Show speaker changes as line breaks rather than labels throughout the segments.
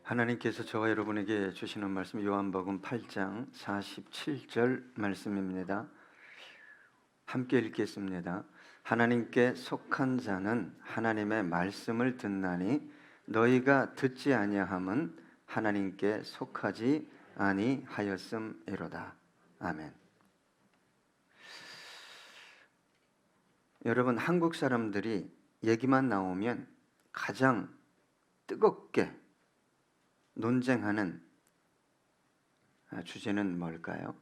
하나님께서 저와 여러분에게 주시는 말씀 요한복음 8장 47절 말씀입니다. 함께 읽겠습니다. 하나님께 속한 자는 하나님의 말씀을 듣나니 너희가 듣지 아니함은 하나님께 속하지 아니하였음이로다. 아멘. 여러분, 한국 사람들이 얘기만 나오면 가장 뜨겁게 논쟁하는 주제는 뭘까요?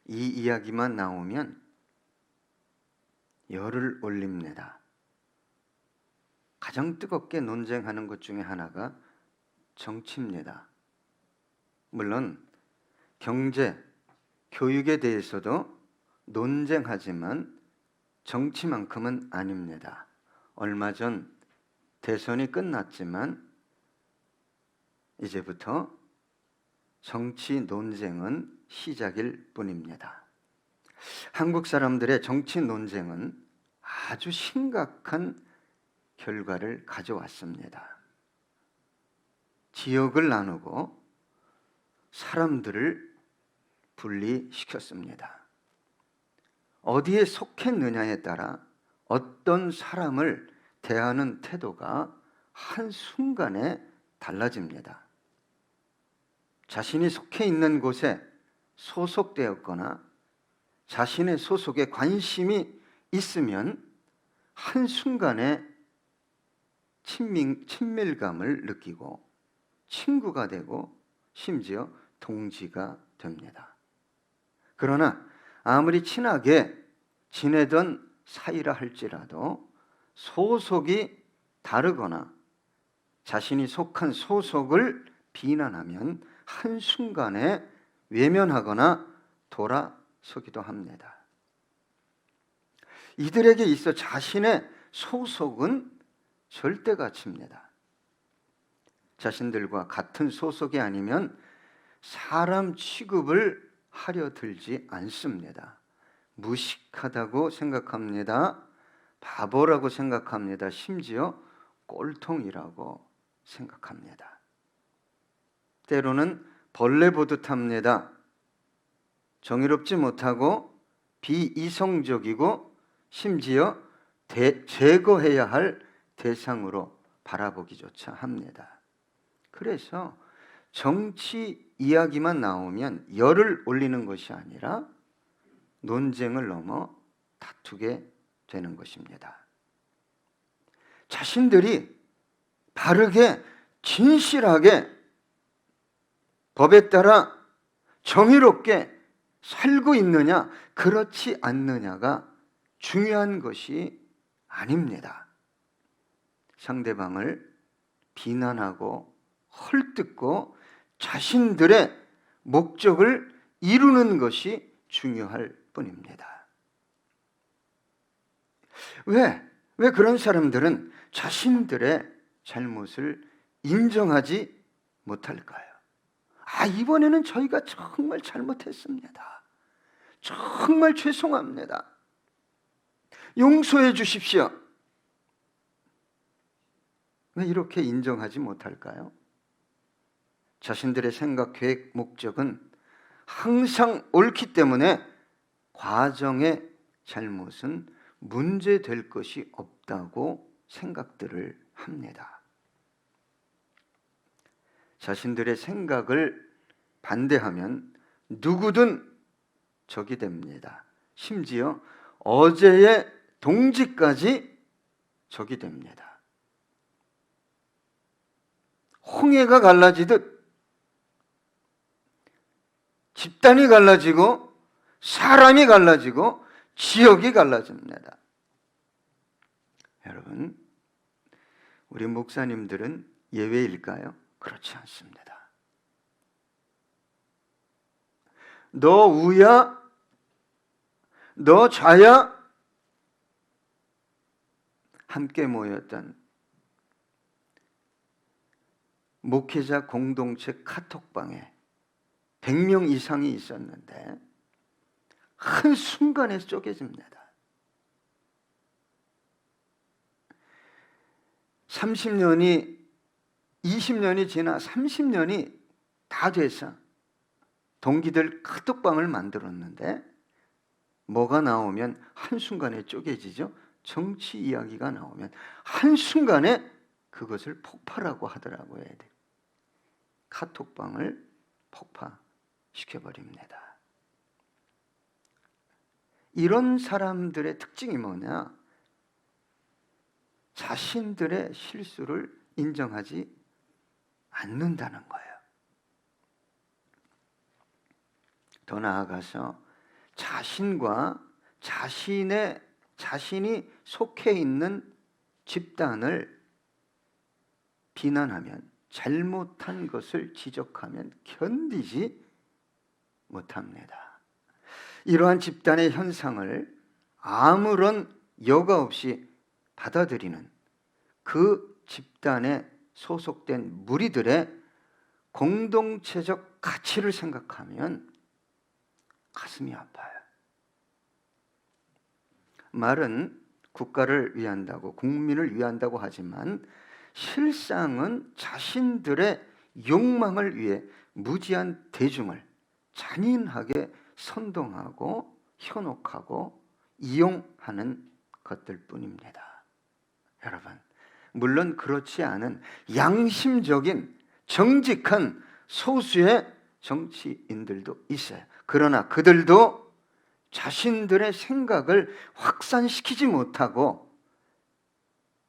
이 이야기만 나오면 열을 올립니다. 가장 뜨겁게 논쟁하는 것 중에 하나가 정치입니다. 물론 경제, 교육에 대해서도 논쟁하지만 정치만큼은 아닙니다. 얼마 전 대선이 끝났지만 이제부터 정치 논쟁은 시작일 뿐입니다. 한국 사람들의 정치 논쟁은 아주 심각한 결과를 가져왔습니다. 지역을 나누고 사람들을 분리시켰습니다. 어디에 속했느냐에 따라 어떤 사람을 대하는 태도가 한순간에 달라집니다. 자신이 속해 있는 곳에 소속되었거나 자신의 소속에 관심이 있으면 한순간에 친밀감을 느끼고 친구가 되고 심지어 동지가 됩니다. 그러나 아무리 친하게 지내던 사이라 할지라도 소속이 다르거나 자신이 속한 소속을 비난하면 한순간에 외면하거나 돌아서기도 합니다. 이들에게 있어 자신의 소속은 절대가치입니다. 자신들과 같은 소속이 아니면 사람 취급을 하려 들지 않습니다. 무식하다고 생각합니다. 바보라고 생각합니다. 심지어 꼴통이라고 생각합니다. 때로는 벌레 보듯 합니다. 정의롭지 못하고 비이성적이고 심지어 제거해야 할 대상으로 바라보기조차 합니다. 그래서 정치 이야기만 나오면 열을 올리는 것이 아니라 논쟁을 넘어 다투게 되는 것입니다. 자신들이 바르게 진실하게 법에 따라 정의롭게 살고 있느냐 그렇지 않느냐가 중요한 것이 아닙니다. 상대방을 비난하고 헐뜯고 자신들의 목적을 이루는 것이 중요할 뿐입니다. 왜 그런 사람들은 자신들의 잘못을 인정하지 못할까요? 이번에는 저희가 정말 잘못했습니다. 정말 죄송합니다. 용서해 주십시오. 왜 이렇게 인정하지 못할까요? 자신들의 생각, 계획, 목적은 항상 옳기 때문에 과정의 잘못은 문제될 것이 없다고 생각들을 합니다. 자신들의 생각을 반대하면 누구든 적이 됩니다. 심지어 어제의 동지까지 적이 됩니다. 홍해가 갈라지듯 집단이 갈라지고 사람이 갈라지고 지역이 갈라집니다. 여러분, 우리 목사님들은 예외일까요? 그렇지 않습니다. 너 우야? 너 좌야? 함께 모였던 목회자 공동체 카톡방에 100명 이상이 있었는데 한순간에 쪼개집니다. 30년이 20년이 지나 30년이 다 돼서 동기들 카톡방을 만들었는데 뭐가 나오면 한순간에 쪼개지죠. 정치 이야기가 나오면 한순간에 그것을 폭파라고 하더라고요. 카톡방을 폭파시켜버립니다. 이런 사람들의 특징이 뭐냐? 자신들의 실수를 인정하지 않는다는 거예요. 더 나아가서 자신과 자신이 속해 있는 집단을 비난하면, 잘못한 것을 지적하면 견디지 못합니다. 이러한 집단의 현상을 아무런 여과 없이 받아들이는 그 집단에 소속된 무리들의 공동체적 가치를 생각하면 가슴이 아파요. 말은 국가를 위한다고, 국민을 위한다고 하지만 실상은 자신들의 욕망을 위해 무지한 대중을 잔인하게 선동하고 현혹하고 이용하는 것들 뿐입니다. 여러분, 물론 그렇지 않은 양심적인 정직한 소수의 정치인들도 있어요. 그러나 그들도 자신들의 생각을 확산시키지 못하고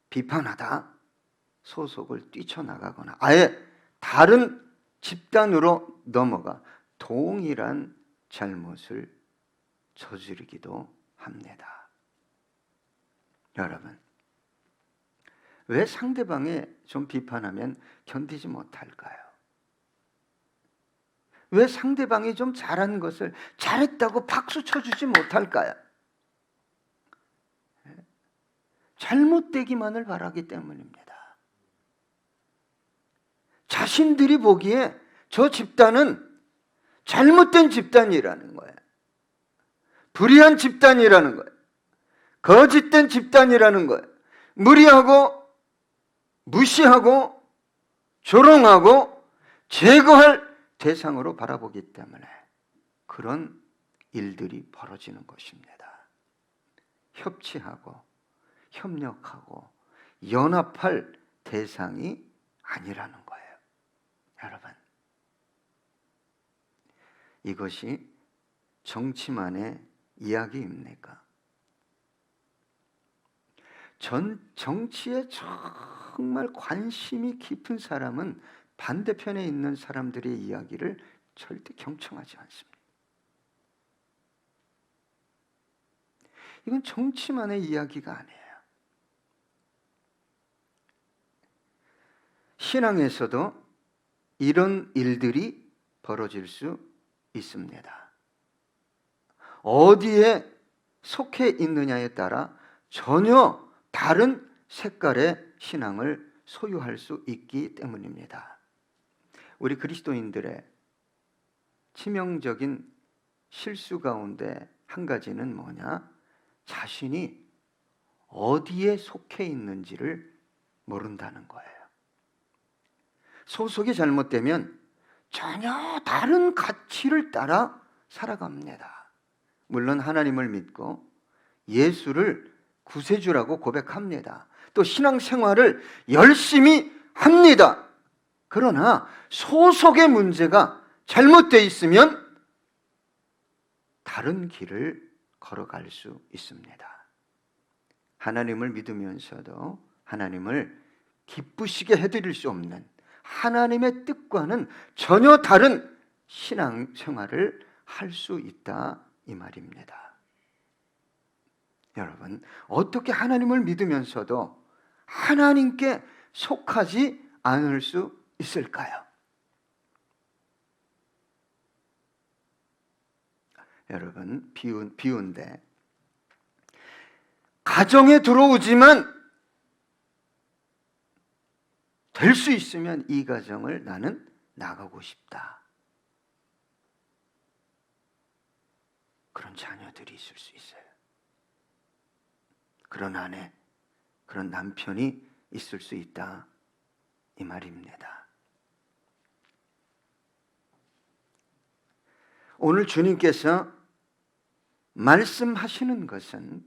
비판하다 소속을 뛰쳐나가거나 아예 다른 집단으로 넘어가 동일한 잘못을 저지르기도 합니다. 여러분, 왜 상대방이 좀 비판하면 견디지 못할까요? 왜 상대방이 좀 잘한 것을 잘했다고 박수 쳐주지 못할까요? 잘못되기만을 바라기 때문입니다. 자신들이 보기에 저 집단은 잘못된 집단이라는 거예요. 불의한 집단이라는 거예요. 거짓된 집단이라는 거예요. 무리하고 무시하고 조롱하고 제거할 대상으로 바라보기 때문에 그런 일들이 벌어지는 것입니다. 협치하고 협력하고 연합할 대상이 아니라는 거예요. 여러분, 이것이 정치만의 이야기입니까? 정치에 정말 관심이 깊은 사람은 반대편에 있는 사람들의 이야기를 절대 경청하지 않습니다. 이건 정치만의 이야기가 아니에요. 신앙에서도 이런 일들이 벌어질 수 있습니다. 어디에 속해 있느냐에 따라 전혀 다른 색깔의 신앙을 소유할 수 있기 때문입니다. 우리 그리스도인들의 치명적인 실수 가운데 한 가지는 뭐냐? 자신이 어디에 속해 있는지를 모른다는 거예요. 소속이 잘못되면 전혀 다른 가치를 따라 살아갑니다. 물론 하나님을 믿고 예수를 구세주라고 고백합니다. 또 신앙생활을 열심히 합니다. 그러나 소속의 문제가 잘못되어 있으면 다른 길을 걸어갈 수 있습니다. 하나님을 믿으면서도 하나님을 기쁘시게 해드릴 수 없는 하나님의 뜻과는 전혀 다른 신앙생활을 할 수 있다 이 말입니다. 여러분, 어떻게 하나님을 믿으면서도 하나님께 속하지 않을 수 있을까요? 여러분, 비유인데 가정에 들어오지만 될 수 있으면 이 가정을 나는 나가고 싶다. 그런 자녀들이 있을 수 있어요. 그런 아내, 그런 남편이 있을 수 있다 이 말입니다. 오늘 주님께서 말씀하시는 것은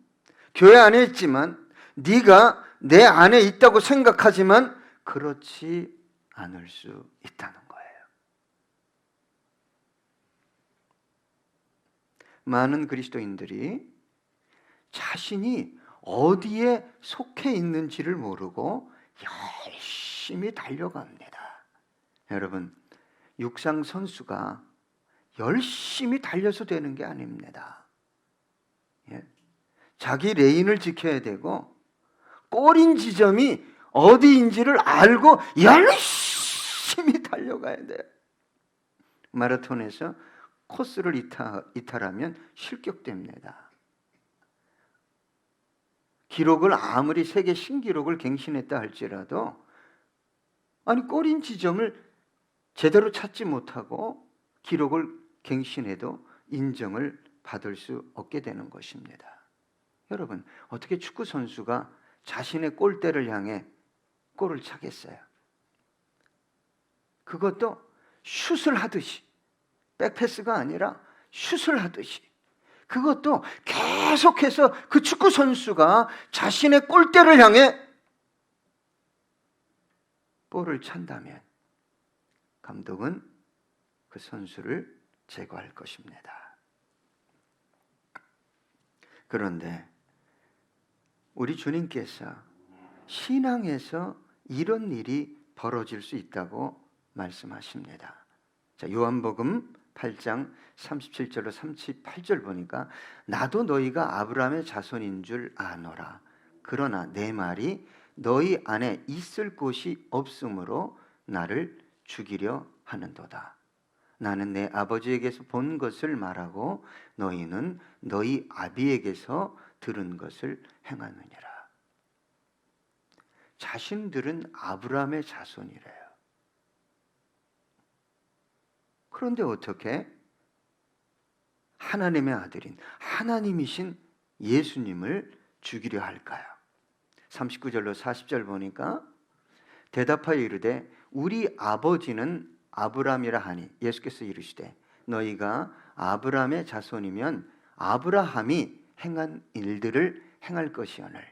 교회 안에 있지만 네가 내 안에 있다고 생각하지만 그렇지 않을 수 있다는 거예요. 많은 그리스도인들이 자신이 어디에 속해 있는지를 모르고 열심히 달려갑니다. 여러분, 육상 선수가 열심히 달려서 되는 게 아닙니다. 자기 레인을 지켜야 되고 꼬린 지점이 어디인지를 알고 열심히 달려가야 돼요. 마라톤에서 코스를 이탈하면 실격됩니다. 기록을 아무리 세계 신기록을 갱신했다 할지라도 꼬린 지점을 제대로 찾지 못하고 기록을 갱신해도 인정을 받을 수 없게 되는 것입니다. 여러분, 어떻게 축구 선수가 자신의 골대를 향해 골을 차겠어요? 그것도 슛을 하듯이, 백패스가 아니라 슛을 하듯이, 그것도 계속해서 그 축구 선수가 자신의 골대를 향해 볼을 찬다면 감독은 그 선수를 제거할 것입니다. 그런데 우리 주님께서 신앙에서 이런 일이 벌어질 수 있다고 말씀하십니다. 자, 요한복음 8장 37절로 38절 보니까 나도 너희가 아브라함의 자손인 줄 아노라. 그러나 내 말이 너희 안에 있을 곳이 없으므로 나를 죽이려 하는도다. 나는 내 아버지에게서 본 것을 말하고 너희는 너희 아비에게서 들은 것을 행하느니라. 자신들은 아브라함의 자손이래요. 그런데 어떻게 하나님의 아들인 하나님이신 예수님을 죽이려 할까요? 39절로 40절 보니까 대답하여 이르되 우리 아버지는 아브라함이라 하니 예수께서 이르시되 너희가 아브라함의 자손이면 아브라함이 행한 일들을 행할 것이오늘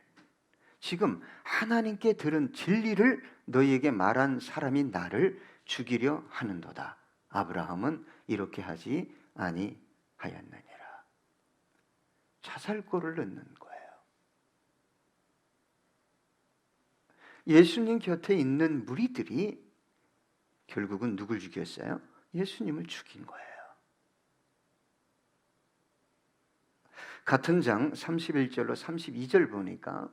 지금 하나님께 들은 진리를 너희에게 말한 사람이 나를 죽이려 하는도다. 아브라함은 이렇게 하지 아니하였느니라. 자살골을 넣는 거예요. 예수님 곁에 있는 무리들이 결국은 누굴 죽였어요? 예수님을 죽인 거예요. 같은 장 31절로 32절 보니까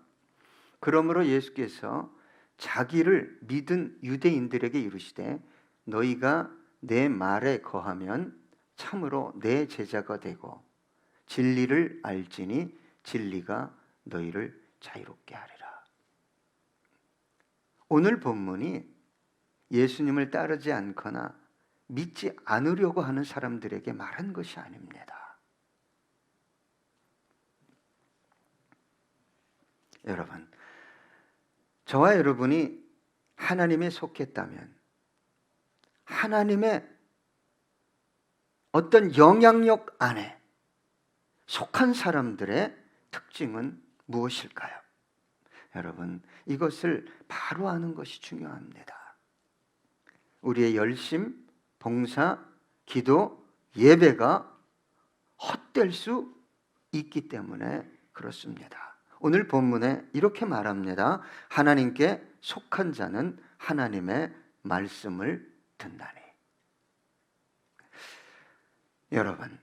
그러므로 예수께서 자기를 믿은 유대인들에게 이르시되 너희가 내 말에 거하면 참으로 내 제자가 되고 진리를 알지니 진리가 너희를 자유롭게 하리라. 오늘 본문이 예수님을 따르지 않거나 믿지 않으려고 하는 사람들에게 말한 것이 아닙니다. 여러분, 저와 여러분이 하나님에 속했다면 하나님의 어떤 영향력 안에 속한 사람들의 특징은 무엇일까요? 여러분, 이것을 바로 아는 것이 중요합니다. 우리의 열심, 봉사, 기도, 예배가 헛될 수 있기 때문에 그렇습니다. 오늘 본문에 이렇게 말합니다. 하나님께 속한 자는 하나님의 말씀을 듣나니. 여러분,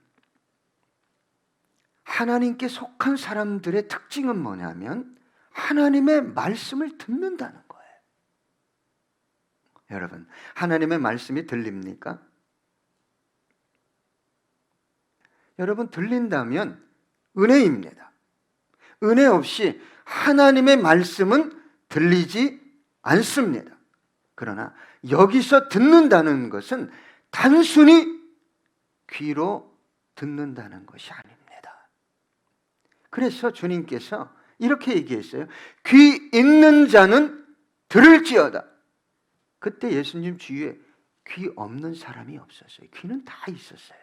하나님께 속한 사람들의 특징은 뭐냐면 하나님의 말씀을 듣는다는 거예요. 여러분, 하나님의 말씀이 들립니까? 여러분, 들린다면 은혜입니다. 은혜 없이 하나님의 말씀은 들리지 않습니다. 그러나 여기서 듣는다는 것은 단순히 귀로 듣는다는 것이 아닙니다. 그래서 주님께서 이렇게 얘기했어요. 귀 있는 자는 들을지어다. 그때 예수님 주위에 귀 없는 사람이 없었어요. 귀는 다 있었어요.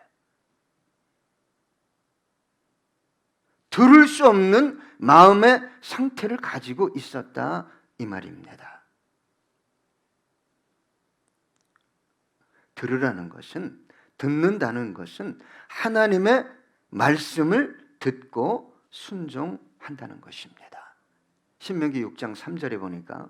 들을 수 없는 마음의 상태를 가지고 있었다 이 말입니다. 들으라는 것은, 듣는다는 것은 하나님의 말씀을 듣고 순종한다는 것입니다. 신명기 6장 3절에 보니까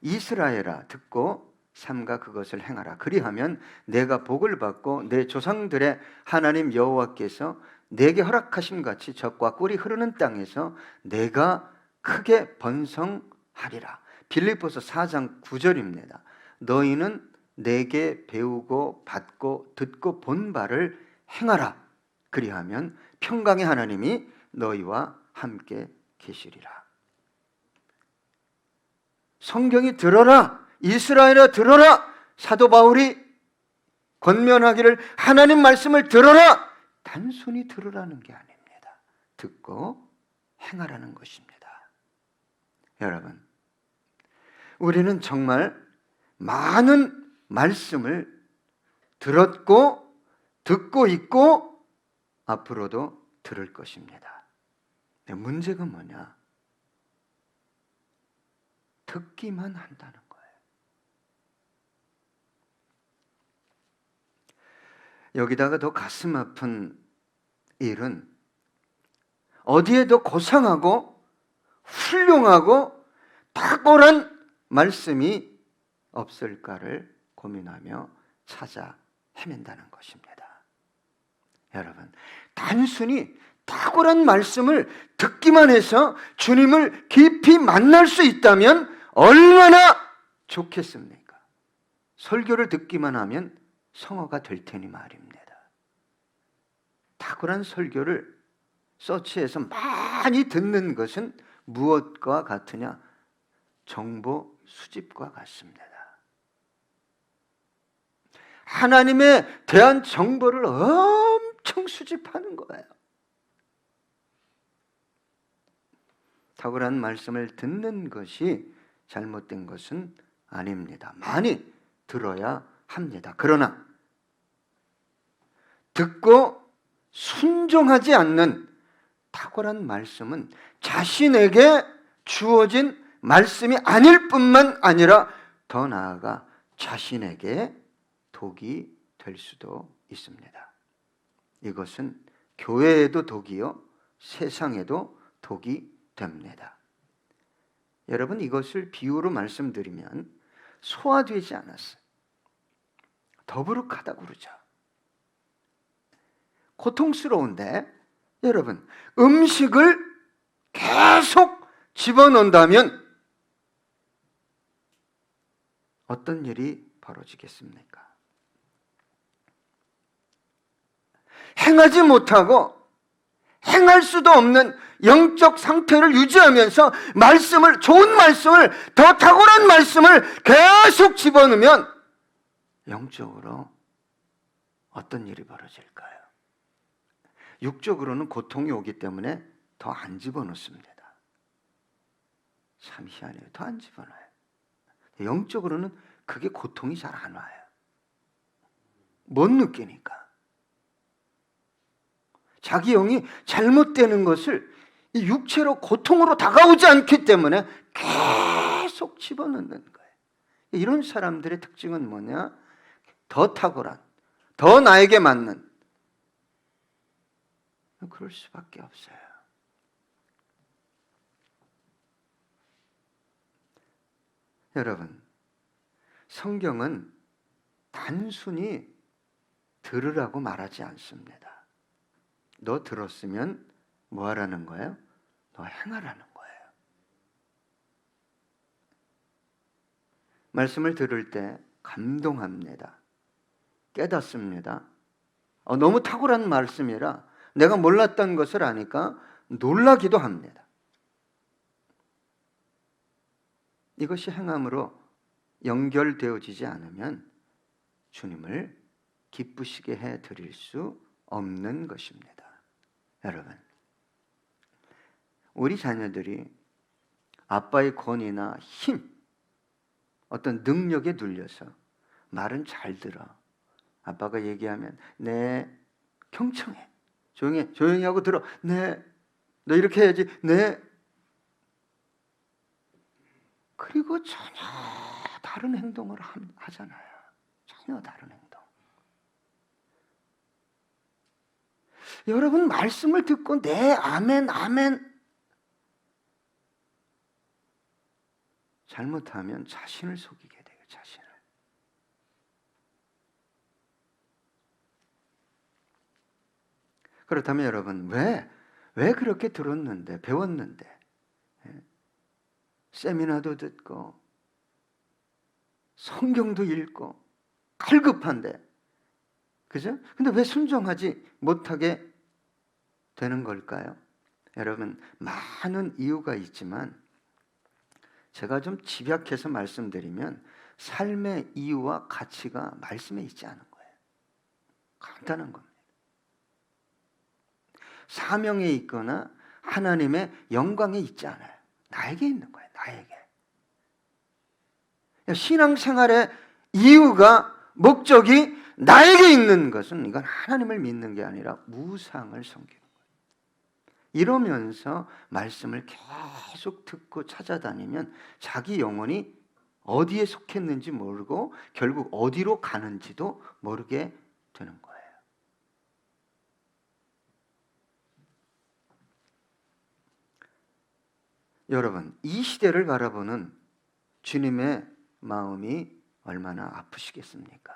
이스라엘아 듣고 삼가 그것을 행하라. 그리하면 내가 복을 받고 내 조상들의 하나님 여호와께서 내게 허락하신 같이 젖과 꿀이 흐르는 땅에서 내가 크게 번성하리라. 빌립보서 4장 9절입니다. 너희는 내게 배우고 받고 듣고 본 바를 행하라. 그리하면 평강의 하나님이 너희와 함께 계시리라. 성경이 들어라, 이스라엘아 들어라. 사도 바울이 권면하기를 하나님 말씀을 들어라. 단순히 들으라는 게 아닙니다. 듣고 행하라는 것입니다. 여러분, 우리는 정말 많은 말씀을 들었고 듣고 있고 앞으로도 들을 것입니다. 문제가 뭐냐? 듣기만 한다는 거예요. 여기다가 더 가슴 아픈 일은 어디에 더 고상하고 훌륭하고 탁월한 말씀이 없을까를 고민하며 찾아 헤맨다는 것입니다. 여러분, 단순히 탁월한 말씀을 듣기만 해서 주님을 깊이 만날 수 있다면 얼마나 좋겠습니까? 설교를 듣기만 하면 성화가 될 테니 말입니다. 탁월한 설교를 서치해서 많이 듣는 것은 무엇과 같으냐? 정보 수집과 같습니다. 하나님에 대한 정보를 엄청 수집하는 거예요. 탁월한 말씀을 듣는 것이 잘못된 것은 아닙니다. 많이 들어야 합니다. 그러나 듣고 순종하지 않는 탁월한 말씀은 자신에게 주어진 말씀이 아닐 뿐만 아니라 더 나아가 자신에게 독이 될 수도 있습니다. 이것은 교회에도 독이요, 세상에도 독이 됩니다. 여러분, 이것을 비유로 말씀드리면 소화되지 않았어요. 더부룩하다고 그러죠. 고통스러운데 여러분, 음식을 계속 집어넣는다면 어떤 일이 벌어지겠습니까? 행하지 못하고 행할 수도 없는 영적 상태를 유지하면서 좋은 말씀을, 더 탁월한 말씀을 계속 집어넣으면 영적으로 어떤 일이 벌어질까요? 육적으로는 고통이 오기 때문에 더 안 집어넣습니다. 참 희한해요. 더 안 집어넣어요. 영적으로는 그게 고통이 잘 안 와요. 못 느끼니까. 자기 영이 잘못되는 것을 이 육체로 고통으로 다가오지 않기 때문에 계속 집어넣는 거예요. 이런 사람들의 특징은 뭐냐? 더 탁월한, 더 나에게 맞는, 그럴 수밖에 없어요. 여러분, 성경은 단순히 들으라고 말하지 않습니다. 너 들었으면 뭐 하라는 거예요? 너 행하라는 거예요. 말씀을 들을 때 감동합니다. 깨닫습니다. 너무 탁월한 말씀이라 내가 몰랐던 것을 아니까 놀라기도 합니다. 이것이 행함으로 연결되어지지 않으면 주님을 기쁘시게 해드릴 수 없는 것입니다. 여러분, 우리 자녀들이 아빠의 권위나 힘, 어떤 능력에 눌려서 말은 잘 들어. 아빠가 얘기하면 네, 경청해. 조용히 하고 들어. 네, 너 이렇게 해야지. 네. 그리고 전혀 다른 행동을 하잖아요. 전혀 다른 행동. 여러분 말씀을 듣고 네, 아멘, 아멘. 잘못하면 자신을 속이게 돼요. 자신을. 그렇다면 여러분 왜 그렇게 들었는데 배웠는데 세미나도 듣고 성경도 읽고 갈급한데 그죠? 근데 왜 순종하지 못하게 되는 걸까요? 여러분 많은 이유가 있지만 제가 좀 집약해서 말씀드리면 삶의 이유와 가치가 말씀에 있지 않은 거예요. 간단한 겁니다. 사명에 있거나 하나님의 영광에 있지 않아요. 나에게 있는 거예요. 나에게. 신앙생활의 이유가 목적이 나에게 있는 것은 이건 하나님을 믿는 게 아니라 우상을 섬기는 거예요. 이러면서 말씀을 계속 듣고 찾아다니면 자기 영혼이 어디에 속했는지 모르고 결국 어디로 가는지도 모르게 되는 거예요. 여러분, 이 시대를 바라보는 주님의 마음이 얼마나 아프시겠습니까?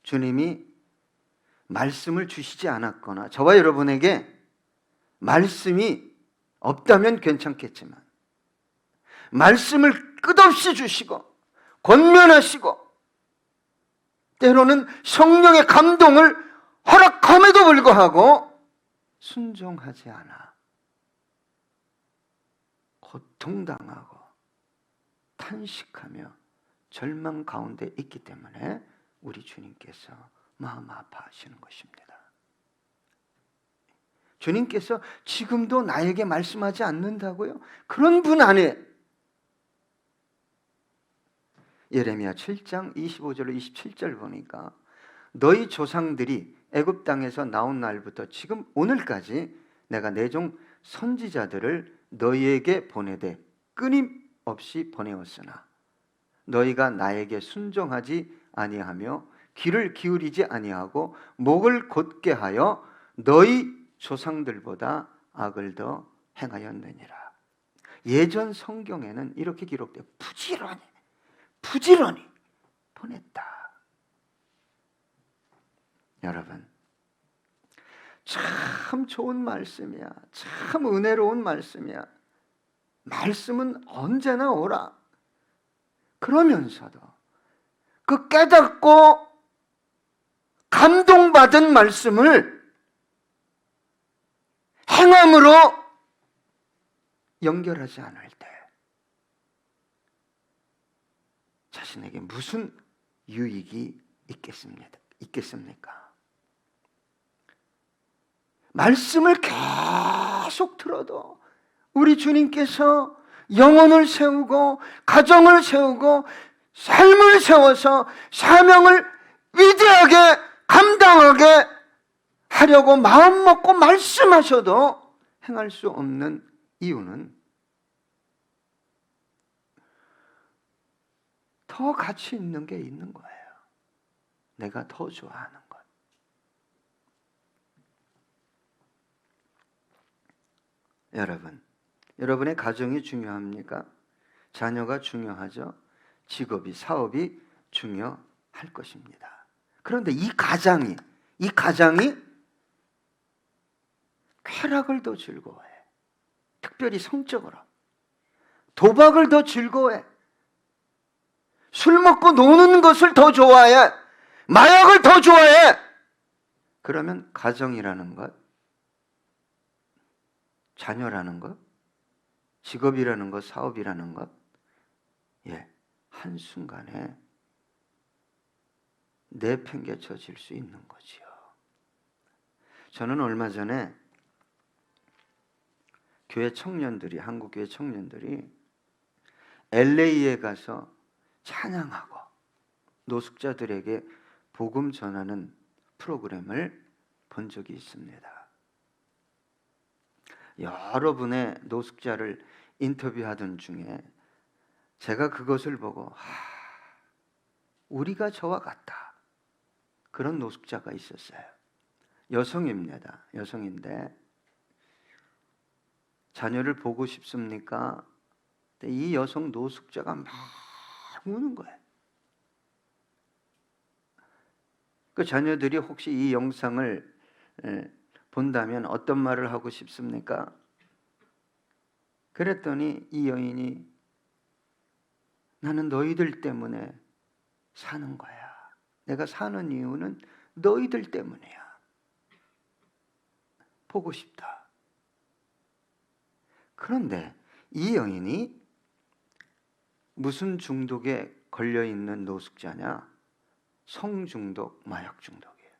주님이 말씀을 주시지 않았거나 저와 여러분에게 말씀이 없다면 괜찮겠지만 말씀을 끝없이 주시고 권면하시고 때로는 성령의 감동을 허락함에도 불구하고 순종하지 않아 고통당하고 탄식하며 절망 가운데 있기 때문에 우리 주님께서 마음 아파하시는 것입니다. 주님께서 지금도 나에게 말씀하지 않는다고요? 그런 분 안에 예레미야 7장 25절로 27절 보니까 너희 조상들이 애굽 땅에서 나온 날부터 지금 오늘까지 내가 내 종 선지자들을 너희에게 보내되 끊임없이 보내었으나 너희가 나에게 순종하지 아니하며 귀를 기울이지 아니하고 목을 곧게 하여 너희 조상들보다 악을 더 행하였느니라. 예전 성경에는 이렇게 기록돼요. 부지런히 보냈다. 여러분, 참 좋은 말씀이야. 참 은혜로운 말씀이야. 말씀은 언제나 오라. 그러면서도 그 깨닫고 감동받은 말씀을 행함으로 연결하지 않을 때 자신에게 무슨 유익이 있겠습니까? 말씀을 계속 들어도 우리 주님께서 영혼을 세우고 가정을 세우고 삶을 세워서 사명을 위대하게 감당하게 하려고 마음 먹고 말씀하셔도 행할 수 없는 이유는 더 가치 있는 게 있는 거예요. 내가 더 좋아하는 것. 여러분의 가정이 중요합니까? 자녀가 중요하죠. 직업이, 사업이 중요할 것입니다. 그런데 이 가장이 쾌락을 더 즐거워해. 특별히 성적으로. 도박을 더 즐거워해. 술 먹고 노는 것을 더 좋아해. 마약을 더 좋아해. 그러면 가정이라는 것, 자녀라는 것, 직업이라는 것, 사업이라는 것, 한순간에 내팽개쳐질 수 있는 거지요. 저는 얼마 전에 한국 교회 청년들이 LA에 가서 찬양하고 노숙자들에게 복음 전하는 프로그램을 본 적이 있습니다. 여러분의 노숙자를 인터뷰하던 중에 제가 그것을 보고 우리가 저와 같다, 그런 노숙자가 있었어요. 여성입니다. 여성인데 자녀를 보고 싶습니까? 이 여성 노숙자가 막 우는 거예요. 그 자녀들이 혹시 이 영상을 본다면 어떤 말을 하고 싶습니까? 그랬더니 이 여인이 나는 너희들 때문에 사는 거야. 내가 사는 이유는 너희들 때문이야. 보고 싶다. 그런데 이 여인이 무슨 중독에 걸려 있는 노숙자냐? 성중독, 마약 중독이에요.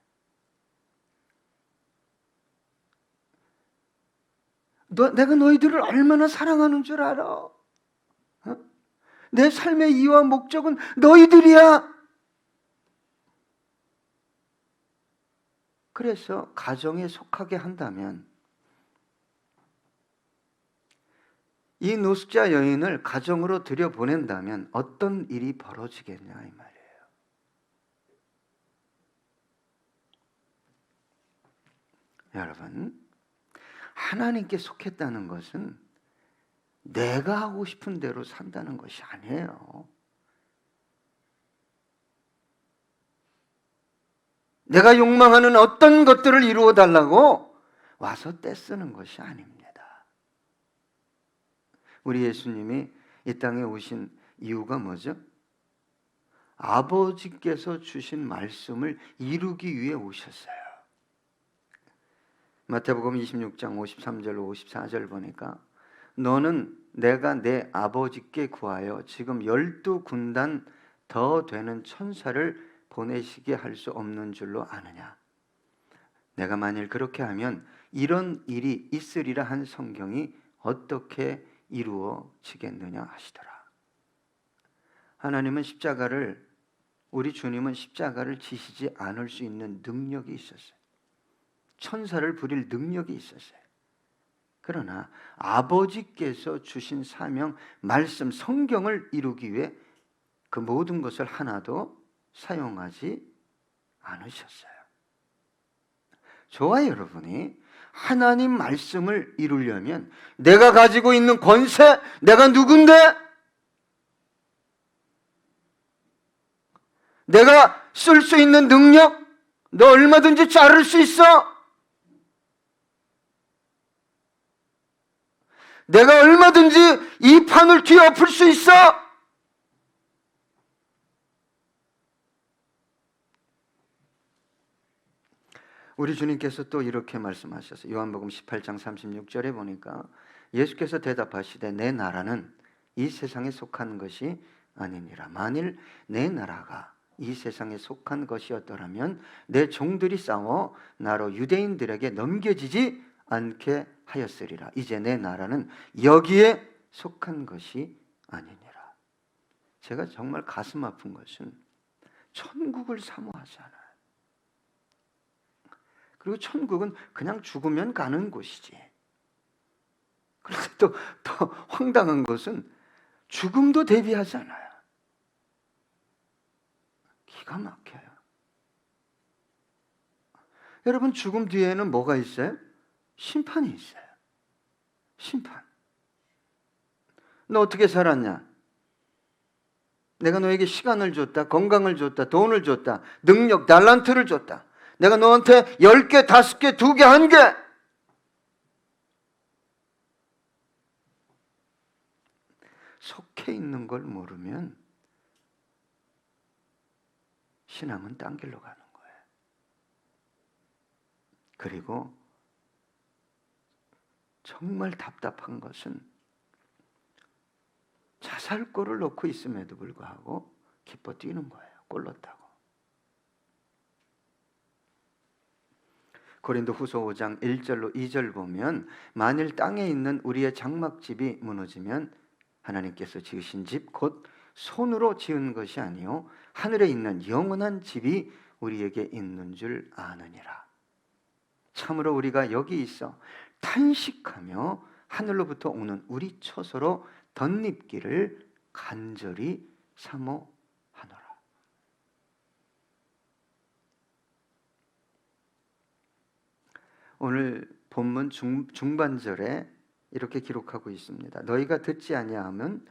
내가 너희들을 얼마나 사랑하는 줄 알아? 어? 내 삶의 이유와 목적은 너희들이야. 그래서 가정에 속하게 한다면 이 노숙자 여인을 가정으로 들여보낸다면 어떤 일이 벌어지겠냐 이 말이에요. 여러분, 하나님께 속했다는 것은 내가 하고 싶은 대로 산다는 것이 아니에요. 내가 욕망하는 어떤 것들을 이루어 달라고 와서 떼쓰는 것이 아닙니다. 우리 예수님이 이 땅에 오신 이유가 뭐죠? 아버지께서 주신 말씀을 이루기 위해 오셨어요. 마태복음 26장 53절로 54절 보니까 너는 내가 내 아버지께 구하여 지금 12군단 더 되는 천사를 보내시게 할 수 없는 줄로 아느냐? 내가 만일 그렇게 하면 이런 일이 있으리라 한 성경이 어떻게 이루어지겠느냐 하시더라. 하나님은 우리 주님은 십자가를 지시지 않을 수 있는 능력이 있었어요. 천사를 부릴 능력이 있었어요. 그러나 아버지께서 주신 사명, 말씀, 성경을 이루기 위해 그 모든 것을 하나도 사용하지 않으셨어요. 저와 여러분이 하나님 말씀을 이루려면 내가 가지고 있는 권세, 내가 누군데? 내가 쓸 수 있는 능력, 너 얼마든지 자를 수 있어. 내가 얼마든지 이 판을 뒤엎을 수 있어. 우리 주님께서 또 이렇게 말씀하셨어요. 요한복음 18장 36절에 보니까 예수께서 대답하시되 내 나라는 이 세상에 속한 것이 아니니라. 만일 내 나라가 이 세상에 속한 것이었더라면 내 종들이 싸워 나로 유대인들에게 넘겨지지 않게 하였으리라. 이제 내 나라는 여기에 속한 것이 아니니라. 제가 정말 가슴 아픈 것은 천국을 사모하지 않아요. 그리고 천국은 그냥 죽으면 가는 곳이지. 그런데 더 황당한 것은 죽음도 대비하지 않아요. 기가 막혀요. 여러분, 죽음 뒤에는 뭐가 있어요? 심판이 있어요. 심판. 너 어떻게 살았냐? 내가 너에게 시간을 줬다, 건강을 줬다, 돈을 줬다, 능력, 달란트를 줬다. 내가 너한테 10개, 5개, 2개, 1개. 속해 있는 걸 모르면 신앙은 딴 길로 가는 거예요. 그리고 정말 답답한 것은 자살골을 놓고 있음에도 불구하고 기뻐 뛰는 거예요. 골 넣었다고. 고린도후서 5장 1절로 2절 보면 만일 땅에 있는 우리의 장막집이 무너지면 하나님께서 지으신 집 곧 손으로 지은 것이 아니요 하늘에 있는 영원한 집이 우리에게 있는 줄 아느니라. 참으로 우리가 여기 있어 탄식하며 하늘로부터 오는 우리 처소로 덧입기를 간절히 사모하노라. 오늘 본문 중반절에 이렇게 기록하고 있습니다. 너희가 듣지 아니함은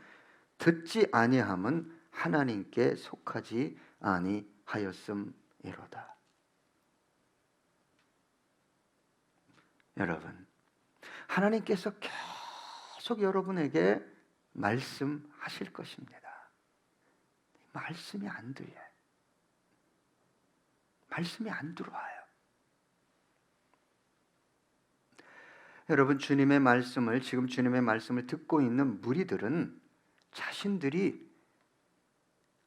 하나님께 속하지 아니하였음이로다. 여러분, 하나님께서 계속 여러분에게 말씀하실 것입니다. 말씀이 안 들려요. 말씀이 안 들어와요. 여러분, 지금 주님의 말씀을 듣고 있는 무리들은 자신들이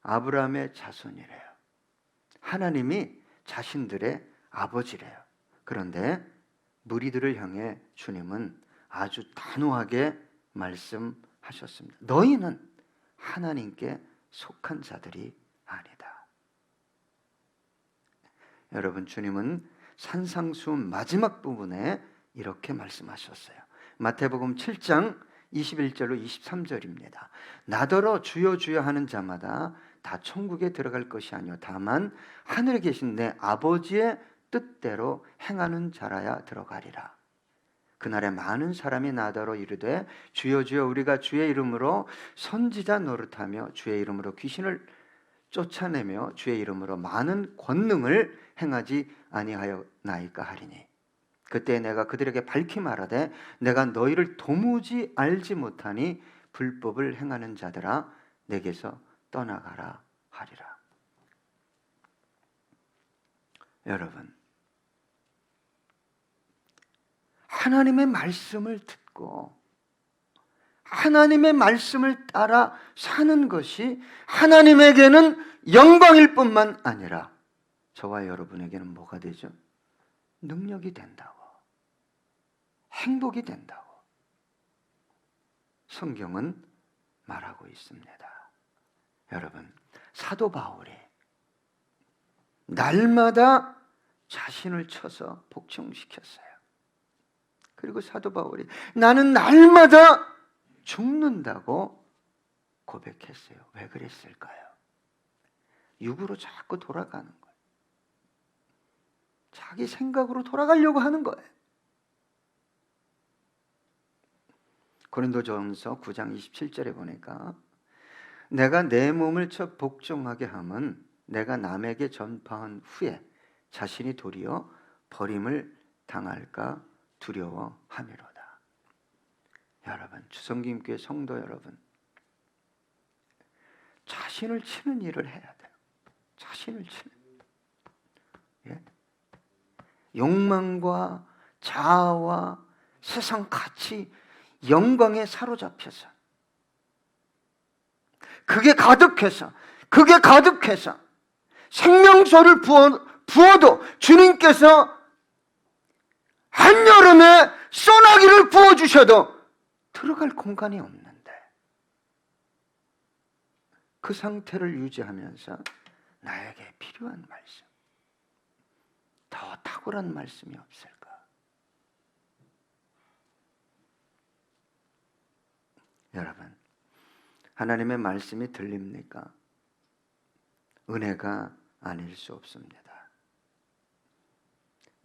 아브라함의 자손이래요. 하나님이 자신들의 아버지래요. 그런데 무리들을 향해 주님은 아주 단호하게 말씀하셨습니다. 너희는 하나님께 속한 자들이 아니다. 여러분, 주님은 산상수훈 마지막 부분에 이렇게 말씀하셨어요. 마태복음 7장 21절로 23절입니다. 나더러 주여 주여 하는 자마다 다 천국에 들어갈 것이 아니요 다만 하늘에 계신 내 아버지의 뜻대로 행하는 자라야 들어가리라. 그날에 많은 사람이 나더러 이르되 주여 주여 우리가 주의 이름으로 선지자 노릇하며 주의 이름으로 귀신을 쫓아내며 주의 이름으로 많은 권능을 행하지 아니하였나이까 하리니 그때 내가 그들에게 밝히 말하되 내가 너희를 도무지 알지 못하니 불법을 행하는 자들아 내게서 떠나가라 하리라. 여러분, 하나님의 말씀을 듣고 하나님의 말씀을 따라 사는 것이 하나님에게는 영광일 뿐만 아니라 저와 여러분에게는 뭐가 되죠? 능력이 된다고, 행복이 된다고 성경은 말하고 있습니다. 여러분, 사도 바울이 날마다 자신을 쳐서 복종시켰어요. 그리고 사도 바울이 나는 날마다 죽는다고 고백했어요. 왜 그랬을까요? 육으로 자꾸 돌아가는 거예요. 자기 생각으로 돌아가려고 하는 거예요. 고린도전서 9장 27절에 보니까 내가 내 몸을 쳐 복종하게 함은 내가 남에게 전파한 후에 자신이 도리어 버림을 당할까 두려워함이로다. 여러분, 주성김교회 성도 여러분, 자신을 치는 일을 해야 돼요. 자신을 치는 예? 욕망과 자아와 세상 가치, 영광에 사로잡혀서 그게 가득해서 생명수를 부어도 주님께서 한여름에 소나기를 부어주셔도 들어갈 공간이 없는데 그 상태를 유지하면서 나에게 필요한 말씀, 더 탁월한 말씀이 없을까? 여러분, 하나님의 말씀이 들립니까? 은혜가 아닐 수 없습니다.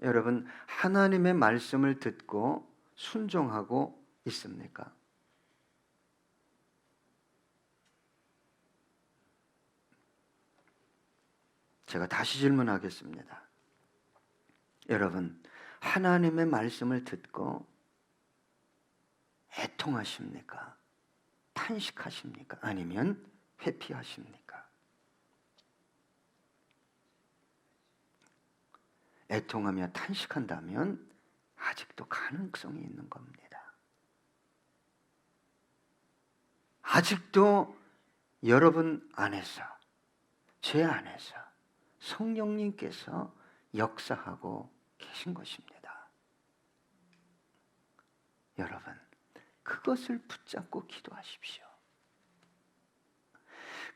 여러분, 하나님의 말씀을 듣고 순종하고 있습니까? 제가 다시 질문하겠습니다. 여러분, 하나님의 말씀을 듣고 애통하십니까? 탄식하십니까? 아니면 회피하십니까? 애통하며 탄식한다면 아직도 가능성이 있는 겁니다. 아직도 여러분 안에서, 제 안에서 성령님께서 역사하고 계신 것입니다. 여러분, 그것을 붙잡고 기도하십시오.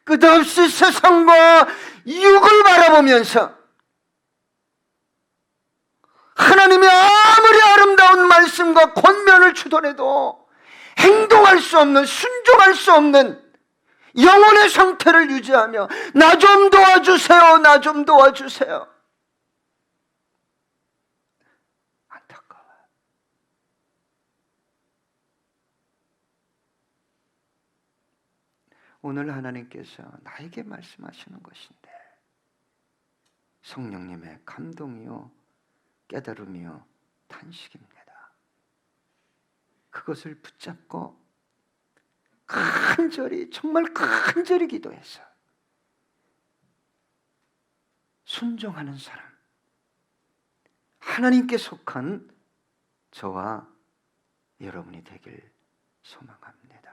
끝없이 세상과 육을 바라보면서 하나님의 아무리 아름다운 말씀과 권면을 주더라도 행동할 수 없는, 순종할 수 없는 영혼의 상태를 유지하며 나 좀 도와주세요, 나 좀 도와주세요. 안타까워요. 오늘 하나님께서 나에게 말씀하시는 것인데 성령님의 감동이요 깨달음이요 탄식입니다. 그것을 붙잡고 간절히, 정말 간절히 기도해서 순종하는 사람, 하나님께 속한 저와 여러분이 되길 소망합니다.